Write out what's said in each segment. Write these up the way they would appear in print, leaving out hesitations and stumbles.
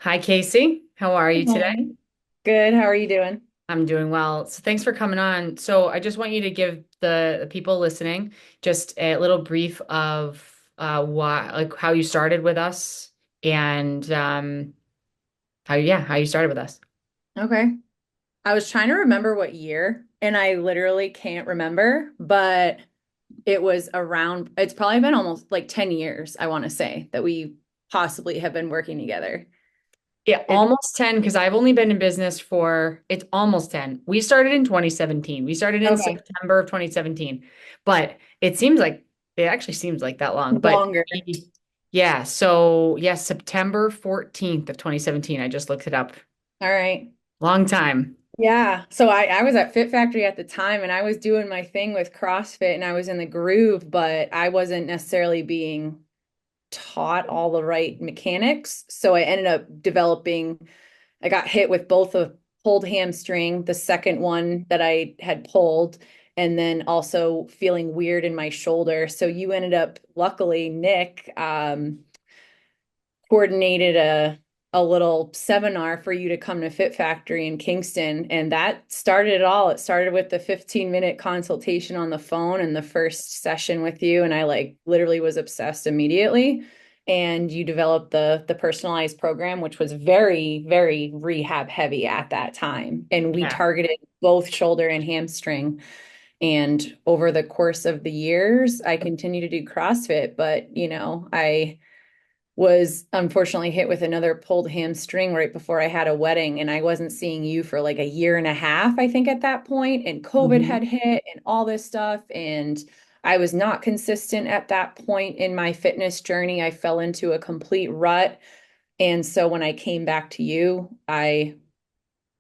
Hi, Casey. How are you Good today? morning. Good. How are you doing? I'm doing well. So thanks for coming on. So I just want you to give the people listening just a little brief of why, like how you started with us and how you started with us. Okay. I was trying to remember what year, and I literally can't remember, but it's probably been almost like 10 years, I want to say, that we possibly have been working together. Yeah, It, almost 10 because I've only been in business for it's almost 10. We started in 2017. We started in okay. September of 2017. But it actually seems like that long. But Longer. yeah, so yes, September 14th of 2017. I just looked it up. All right. Long time. Yeah. So I was at Fit Factory at the time and I was doing my thing with CrossFit and I was in the groove, but I wasn't necessarily being taught all the right mechanics. So I ended up I got hit with both a pulled hamstring, the second one that I had pulled, and then also feeling weird in my shoulder. So you ended up, luckily, Nick coordinated a little seminar for you to come to Fit Factory in Kingston, and that started it all. It started with the 15-minute consultation on the phone and the first session with you, and I like literally was obsessed immediately. And you developed the personalized program, which was very, very rehab heavy at that time. And we Yeah. targeted both shoulder and hamstring. And over the course of the years, I continue to do CrossFit, but I was unfortunately hit with another pulled hamstring right before I had a wedding. And I wasn't seeing you for like a year and a half, I think, at that point. And COVID Mhm. had hit and all this stuff. And I was not consistent at that point in my fitness journey. I fell into a complete rut. And so when I came back to you, I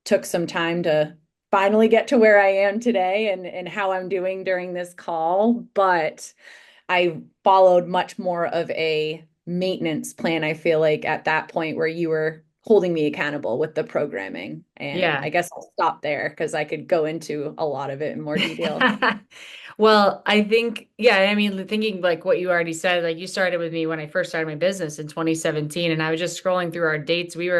took some time to finally get to where I am today and how I'm doing during this call. But I followed much more of a maintenance plan, I feel like, at that point where you were holding me accountable with the programming. And Yeah. I guess I'll stop there because I could go into a lot of it in more detail. Well, I think, yeah, I mean, thinking like what you already said, like you started with me when I first started my business in 2017, and I was just scrolling through our dates. It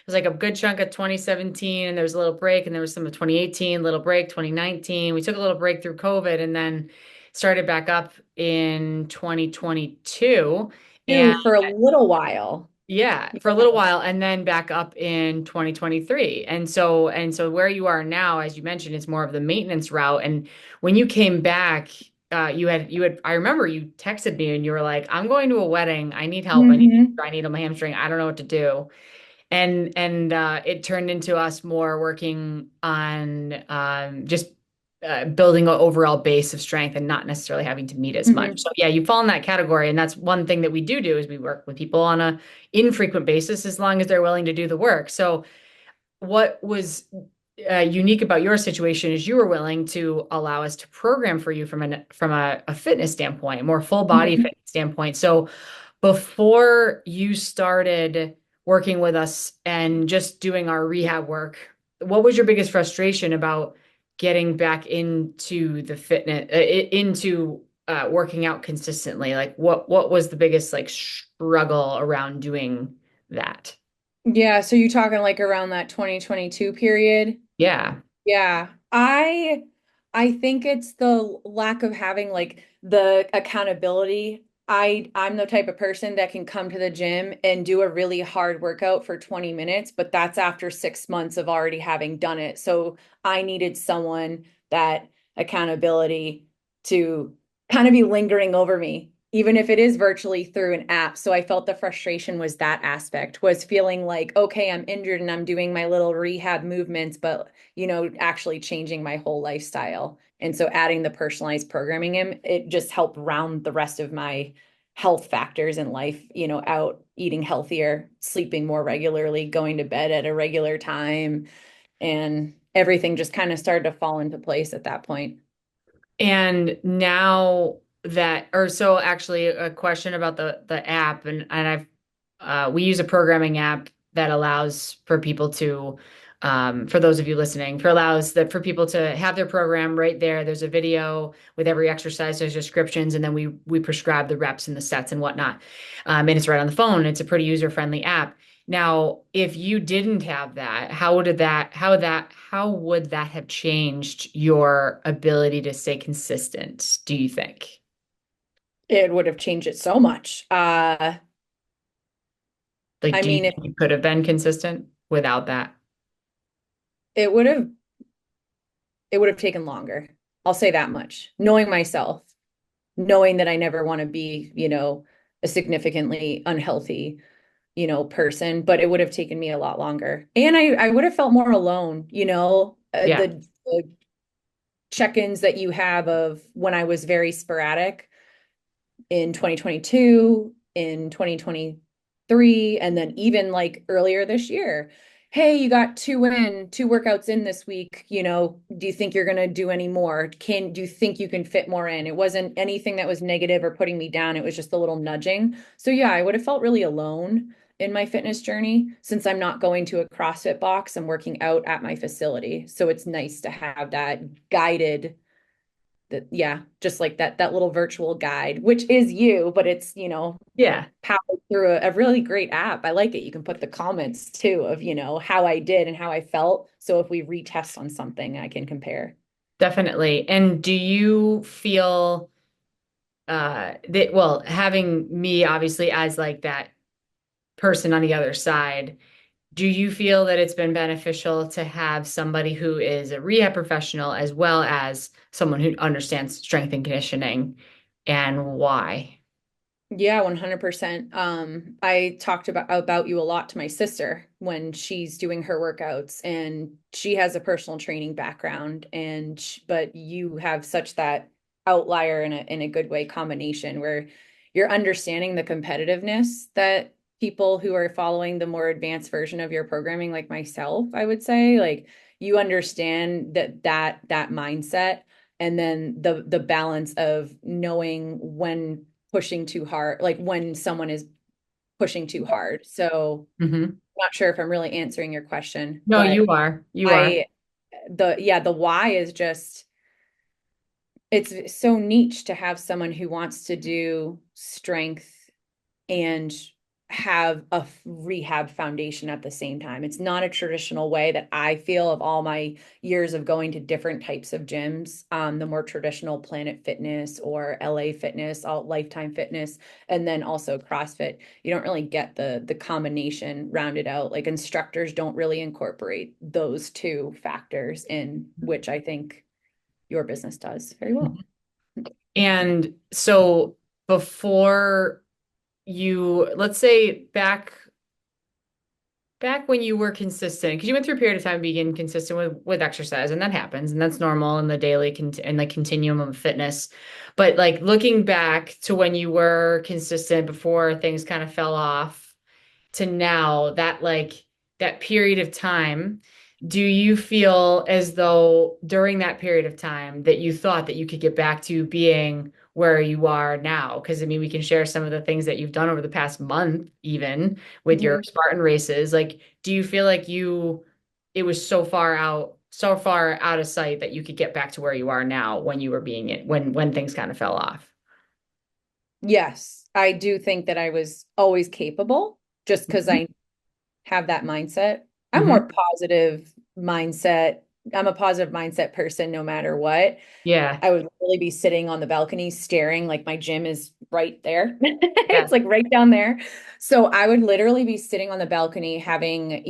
was like a good chunk of 2017, and there was a little break, and there was some of 2018, little break, 2019. We took a little break through COVID and then started back up in 2022. Two for a little while. Yeah, Yeah. for a little while and then back up in 2023. And so where you are now, as you mentioned, it's more of the maintenance route. And when you came back, you had I remember you texted me and you were like, I'm going to a wedding. I need help. Hmm. I need a hamstring. I don't know what to do. And it turned into us more working on just building an overall base of strength and not necessarily having to meet as much. Hmm. So yeah, you fall in that category, and that's one thing that we do is we work with people on a infrequent basis as long as they're willing to do the work. So what was unique about your situation is you were willing to allow us to program for you from a fitness standpoint, a more full body Hmm. fitness standpoint. So before you started working with us and just doing our rehab work, what was your biggest frustration about getting back into the fitness, into working out consistently? Like what was the biggest like struggle around doing that? Yeah, so you're talking like around that 2022 period? Yeah. Yeah, I think it's the lack of having like the accountability. I'm the type of person that can come to the gym and do a really hard workout for 20 minutes, but that's after 6 months of already having done it. So I needed someone that accountability to kind of be lingering over me, even if it is virtually through an app. So I felt the frustration was that aspect, was feeling like, okay, I'm injured and I'm doing my little rehab movements, but actually changing my whole lifestyle. And so adding the personalized programming in, it just helped round the rest of my health factors in life, out eating healthier, sleeping more regularly, going to bed at a regular time, and everything just kind of started to fall into place at that point. And now that, or so actually a question about the app and we use a programming app that allows for people to for those of you listening, for people to have their program right there. There's a video with every exercise, there's descriptions, and then we prescribe the reps and the sets and whatnot. And it's right on the phone. It's a pretty user-friendly app. Now, if you didn't have that, how would that have changed your ability to stay consistent, do you think? It would have changed it so much. Like, I do you mean, if think you could have been consistent without that? it would have it would have taken longer. I'll say that much. Knowing myself, knowing that I never want to be, a significantly unhealthy, person, but it would have taken me a lot longer. And I would have felt more alone, Yeah. the check-ins that you have of when I was very sporadic in 2022, in 2023, and then even like earlier this year. Hey, you got two workouts in this week. Do you think you're going to do any more? Do you think you can fit more in? It wasn't anything that was negative or putting me down. It was just a little nudging. So yeah, I would have felt really alone in my fitness journey since I'm not going to a CrossFit box. I'm working out at my facility. So it's nice to have that guided that yeah, just like that little virtual guide, which is you, but it's, Yeah. powered through a really great app. I like it. You can put the comments too of, how I did and how I felt. So if we retest on something, I can compare. Definitely. And do you feel that, well, having me obviously as like that person on the other side, do you feel that it's been beneficial to have somebody who is a rehab professional as well as someone who understands strength and conditioning, and why? Yeah, 100%. I talked about you a lot to my sister when she's doing her workouts, and she has a personal training background, but you have such that outlier in a good way combination where you're understanding the competitiveness that people who are following the more advanced version of your programming, like myself, I would say, like you understand that mindset, and then the balance of knowing when pushing too hard, like when someone is pushing too hard. So Hmm. I'm not sure if I'm really answering your question, No, but you are. You are. I the why is just it's so niche to have someone who wants to do strength and have a rehab foundation at the same time. It's not a traditional way that I feel of all my years of going to different types of gyms, the more traditional Planet Fitness or LA Fitness, all Lifetime Fitness, and then also CrossFit. You don't really get the combination rounded out. Like instructors don't really incorporate those two factors in which I think your business does very well. And so before let's say back when you were consistent, because you went through a period of time being consistent with exercise, and that happens, and that's normal in the and the continuum of fitness. But like looking back to when you were consistent before things kind of fell off to now, that period of time, do you feel as though during that period of time that you thought that you could get back to being where you are now? Because I mean, we can share some of the things that you've done over the past month, even with your Mhm. Spartan races. Like, do you feel like it was so far out of sight that you could get back to where you are now when you were being it, when things kind of fell off? Yes, I do think that I was always capable just because Mhm. I have that mindset. I'm Mhm. more positive mindset. I'm a positive mindset person no matter what. Yeah. I would really be sitting on the balcony staring like my gym is right there. Yeah. It's like right down there. So I would literally be sitting on the balcony having,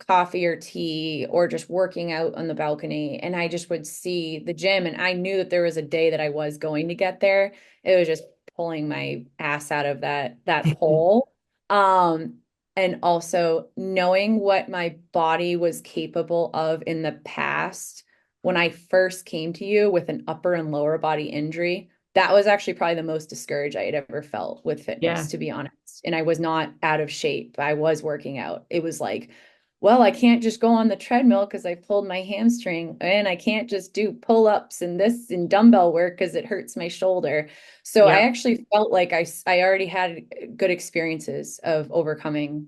coffee or tea or just working out on the balcony. And I just would see the gym and I knew that there was a day that I was going to get there. It was just pulling my ass out of that hole. Um, and also knowing what my body was capable of in the past when I first came to you with an upper and lower body injury, that was actually probably the most discouraged I had ever felt with fitness, Yeah. to be honest. And I was not out of shape. I was working out. It was like, well, I can't just go on the treadmill because I pulled my hamstring, and I can't just do pull-ups and this and dumbbell work because it hurts my shoulder. So I Yep. actually felt like I already had good experiences of overcoming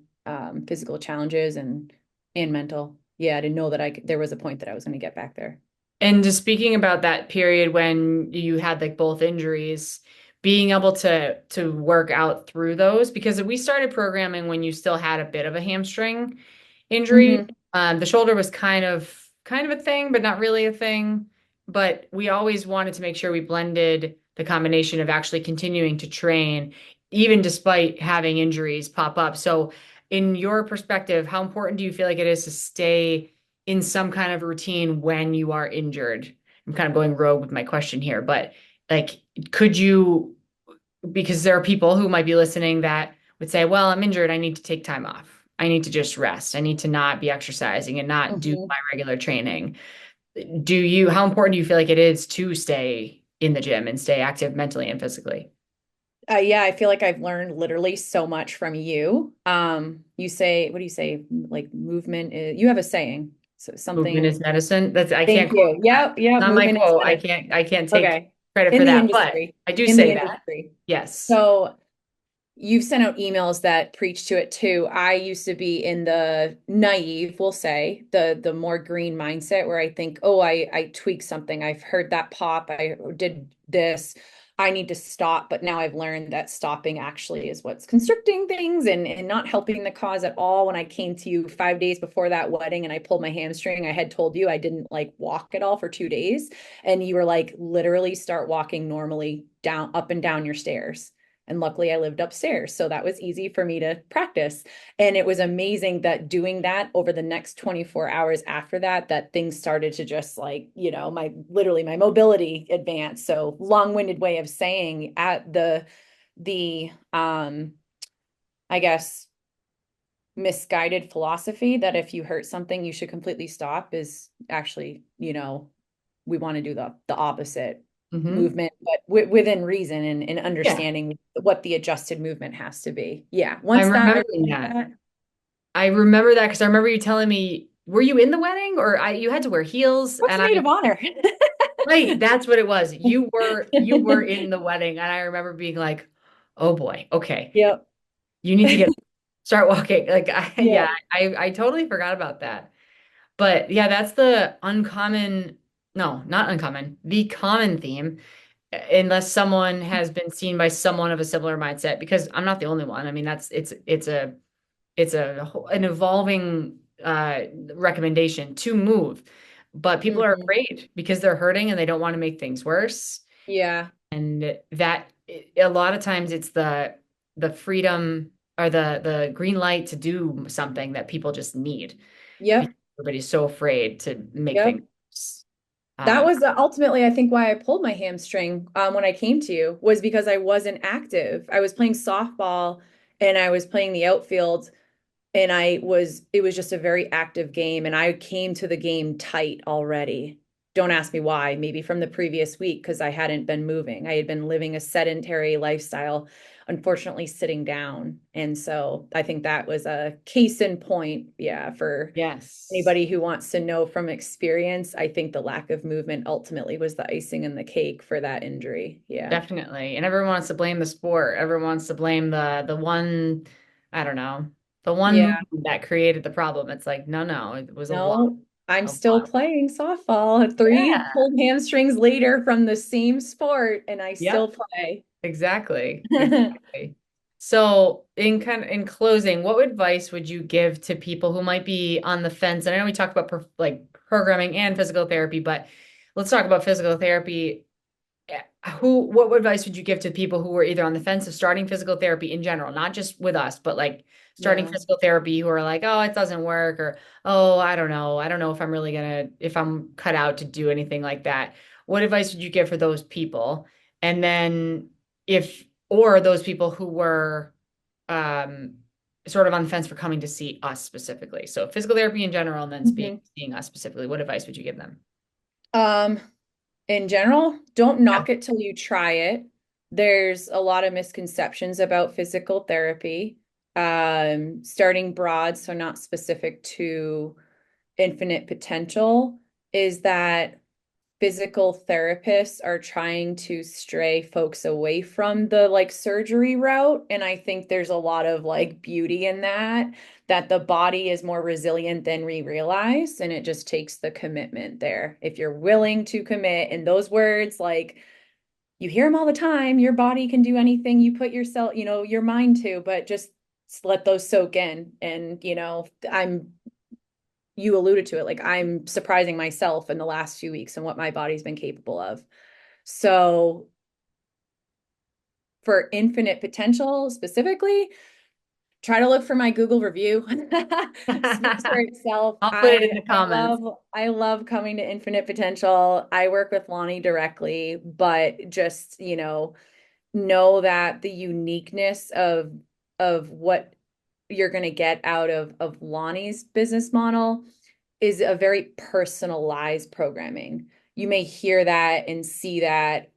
physical challenges and mental. Yeah, I didn't know that there was a point that I was going to get back there. And just speaking about that period when you had like both injuries, being able to work out through those because we started programming when you still had a bit of a hamstring injury. Hmm. The shoulder was kind of a thing, but not really a thing. But we always wanted to make sure we blended the combination of actually continuing to train, even despite having injuries pop up. So, in your perspective, how important do you feel like it is to stay in some kind of routine when you are injured? I'm kind of going rogue with my question here, but like, could you, because there are people who might be listening that would say, well, I'm injured. I need to take time off. I need to just rest. I need to not be exercising and not do Hmm. my regular training. How important do you feel like it is to stay in the gym and stay active mentally and physically? Yeah, I feel like I've learned literally so much from you. You say, what do you say? Like movement is, you have a saying, so Movement something. is medicine. I Thank can't quote you. that. Yep, yep. Not my Movement is quote. I medicine. can't I can't take Okay. credit for In the that, but industry, I do in the say that. industry. Yes. So you've sent out emails that preach to it too. I used to be in the naive, we'll say, the more green mindset where I think, oh, I tweaked something. I've heard that pop. I did this. I need to stop. But now I've learned that stopping actually is what's constricting things and not helping the cause at all. When I came to you 5 days before that wedding and I pulled my hamstring, I had told you I didn't like walk at all for 2 days. And you were like, literally start walking normally down, up and down your stairs. And luckily, I lived upstairs. So that was easy for me to practice. And it was amazing that doing that over the next 24 hours after that, that things started to just like, my literally my mobility advanced. So long-winded way of saying at the I guess misguided philosophy that if you hurt something, you should completely stop is actually, we want to do the opposite Hmm. movement, but within reason and Yeah. understanding what the adjusted movement has to be. Yeah. I'm Once that, I remembering learned that. that. I remember that because I remember you telling me, were you in the wedding or you had to wear heels What's and maid of honor? right, that's what it was. You were in the wedding and I remember being like, "Oh boy, okay. Yep. You need to start walking." Like yeah, Yep. I totally forgot about that. But yeah, that's the uncommon, no, not uncommon, the common theme, unless someone has been seen by someone of a similar mindset, because I'm not the only one. I mean, an evolving recommendation to move, but people are Hmm. afraid because they're hurting and they don't want to make things worse. Yeah. And that a lot of times it's the freedom or the green light to do something that people just need Yep. because everybody's so afraid to make things Yep. worse. That Um, was ultimately, I think, why I pulled my hamstring when I came to you was because I wasn't active. I was playing softball and I was playing the outfield and it was just a very active game and I came to the game tight already. Don't ask me why, maybe from the previous week because I hadn't been moving. I had been living a sedentary lifestyle, unfortunately sitting down. And so I think that was a case in point, yeah, for yes. anybody who wants to know from experience. I think the lack of movement ultimately was the icing in the cake for that injury. Yeah. Definitely. And everyone wants to blame the sport. Everyone wants to blame the one, I don't know, the one move Yeah. that created the problem. It's like, no, no, it was No, I'm a lot. still playing softball. Three Yeah. pulled hamstrings later from the same sport, and I still Yep. play. Exactly. Exactly. So, in closing, what advice would you give to people who might be on the fence? And I know we talked about like programming and physical therapy, but let's talk about physical therapy. What advice would you give to people who are either on the fence of starting physical therapy in general, not just with us, but like starting Yeah. physical therapy who are like, oh, it doesn't work, or oh, I don't know. I don't know if I'm really gonna, if I'm cut out to do anything like that. What advice would you give for those people? And then or those people who were um sort of on the fence for coming to see us specifically. So physical therapy in general, and then Mhm. seeing us specifically. What advice would you give them? Um, in general, don't Yeah. knock it till you try it. There's a lot of misconceptions about physical therapy. Starting broad, so not specific to infinite potential, is that physical therapists are trying to stray folks away from the like surgery route. And I think there's a lot of like beauty in that, that the body is more resilient than we realize. And it just takes the commitment there. If you're willing to commit, in those words, like you hear them all the time. Your body can do anything you put yourself, your mind to, but just let those soak in. And, you alluded to it, like I'm surprising myself in the last few weeks and what my body's been capable of. So for infinite potential specifically, try to look for my Google review. Speaks for itself. I'll put it I in the I comments. love I love coming to Infinite Potential. I work with Loni directly, but just, know that the uniqueness of what you're going to get out of Lonnie's business model is a very personalized programming. You may hear that and see that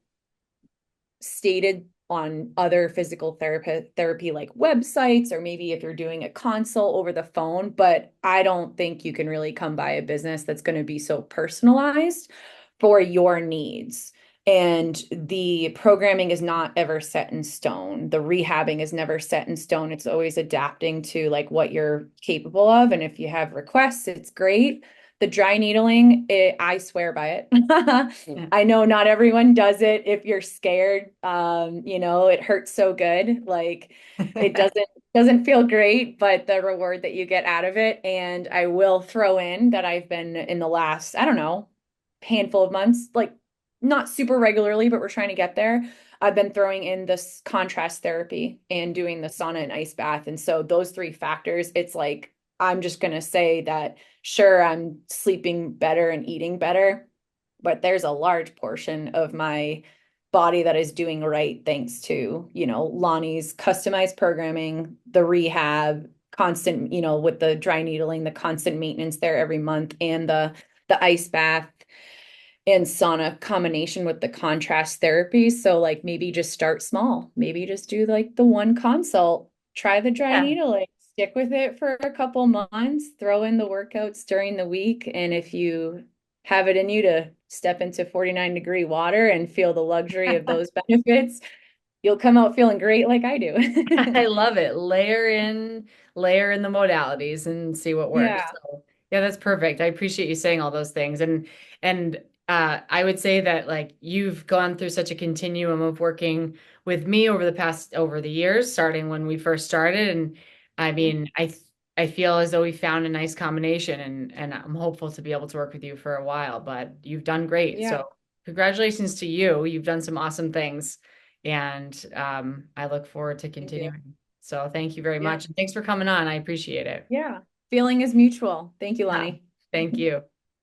stated on other physical therapy like websites, or maybe if you're doing a consult over the phone, but I don't think you can really come by a business that's going to be so personalized for your needs. And the programming is not ever set in stone. The rehabbing is never set in stone. It's always adapting to like what you're capable of. And if you have requests, it's great. The dry needling, I swear by it. I know not everyone does it if you're scared. It hurts so good. Like it doesn't feel great, but the reward that you get out of it. And I will throw in that I've been in the last, I don't know, handful of months, like not super regularly, but we're trying to get there. I've been throwing in this contrast therapy and doing the sauna and ice bath. And so those three factors, it's like I'm just gonna say that sure, I'm sleeping better and eating better, but there's a large portion of my body that is doing right thanks to, Lonnie's customized programming, the rehab, constant, with the dry needling, the constant maintenance there every month, and the ice bath and sauna combination with the contrast therapy. So like maybe just start small. Maybe just do like the one consult, try the dry Yeah. needling, stick with it for a couple months, throw in the workouts during the week. And if you have it in you to step into 49-degree water and feel the luxury of those benefits, you'll come out feeling great like I do. I love it. Layer in the modalities and see what works. Yeah. So yeah, that's perfect. I appreciate you saying all those things. And I would say that like you've gone through such a continuum of working with me over the years, starting when we first started. And I mean, I feel as though we found a nice combination and I'm hopeful to be able to work with you for a while, but you've done great. Yeah. So congratulations to you. You've done some awesome things. And I look forward to Thank you. continuing. So thank you very Yeah. much. And thanks for coming on. I appreciate it. Yeah. Feeling is mutual. Thank you, Yeah. Lonnie. Thank you.